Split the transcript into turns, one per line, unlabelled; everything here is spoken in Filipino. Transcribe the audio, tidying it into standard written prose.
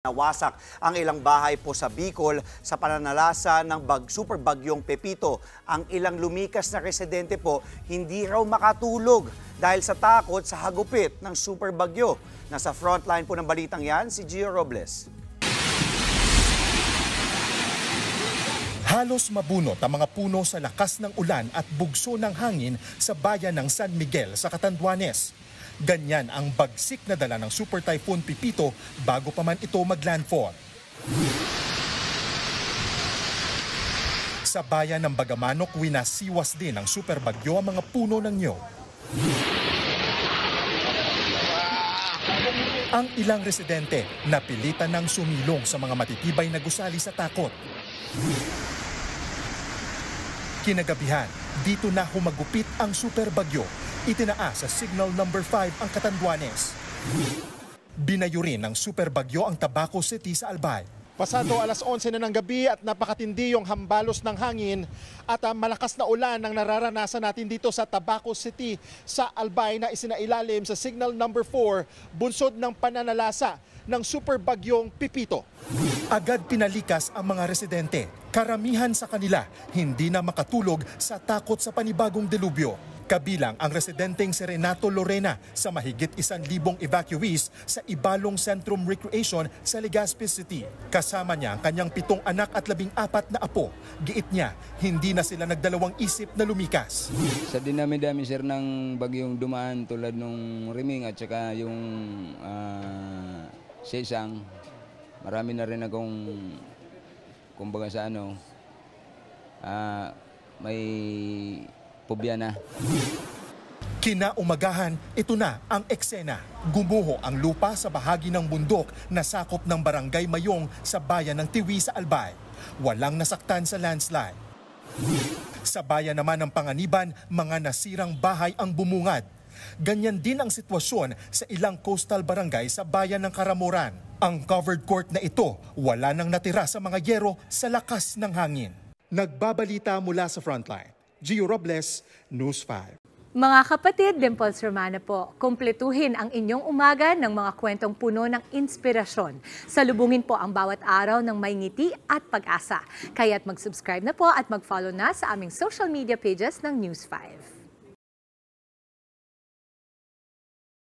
Nawasak ang ilang bahay po sa Bicol sa pananalasa ng super bagyong Pepito. Ang ilang lumikas na residente po hindi raw makatulog dahil sa takot sa hagupit ng super bagyo. Nasa frontline po ng balitang yan si Gio Robles.
Halos mabunot ang mga puno sa lakas ng ulan at bugso ng hangin sa bayan ng San Miguel sa Catanduanes. Ganyan ang bagsik na dala ng Super Typhoon Pepito bago pa man ito maglandfall. Sa bayan ng Bagamanok, winasiwas din ng super bagyo ang mga puno ng niyog. Ang ilang residente napilitan ng sumilong sa mga matitibay na gusali sa takot. Kinagabihan, dito na humagupit ang super bagyo. Itinaas sa Signal number 5 ang Catanduanes. Binayo rin ng super bagyo ang Tabaco City sa Albay.
Pasado alas 11 na ng gabi at napakatindi yung hambalos ng hangin at malakas na ulan ang nararanasan natin dito sa Tabaco City sa Albay na isinailalim sa Signal number 4, bunsod ng pananalasa ng super bagyong Pepito.
Agad pinalikas ang mga residente. Karamihan sa kanila hindi na makatulog sa takot sa panibagong delubyo. Kabilang ang residenteng si Renato Lorena sa mahigit 1,000 evacuees sa Ibalong Centrum Recreation sa Legazpi City. Kasama niya ang kanyang 7 anak at 14 na apo. Giit niya, hindi na sila nagdalawang isip na lumikas.
Sa dinami-dami sir ng bagyong dumaan tulad nung Riming at saka yung Sesang, marami na rin akong kumbaga sa may pobya na.
Kinaumagahan, ito na ang eksena. Gumuho ang lupa sa bahagi ng bundok na sakop ng Barangay Mayong sa bayan ng Tiwi sa Albay. Walang nasaktan sa landslide. Sa bayan naman ng Panganiban, mga nasirang bahay ang bumungad. Ganyan din ang sitwasyon sa ilang coastal barangay sa bayan ng Karamuran. Ang covered court na ito, wala nang natira sa mga yero sa lakas ng hangin. Nagbabalita mula sa frontline. Gio Robles, News 5.
Mga kapatid, Dimples Romana po, kumpletuhin ang inyong umaga ng mga kwentong puno ng inspirasyon. Salubungin po ang bawat araw ng may ngiti at pag-asa. Kaya't mag-subscribe na po at mag-follow na sa aming social media pages ng News 5.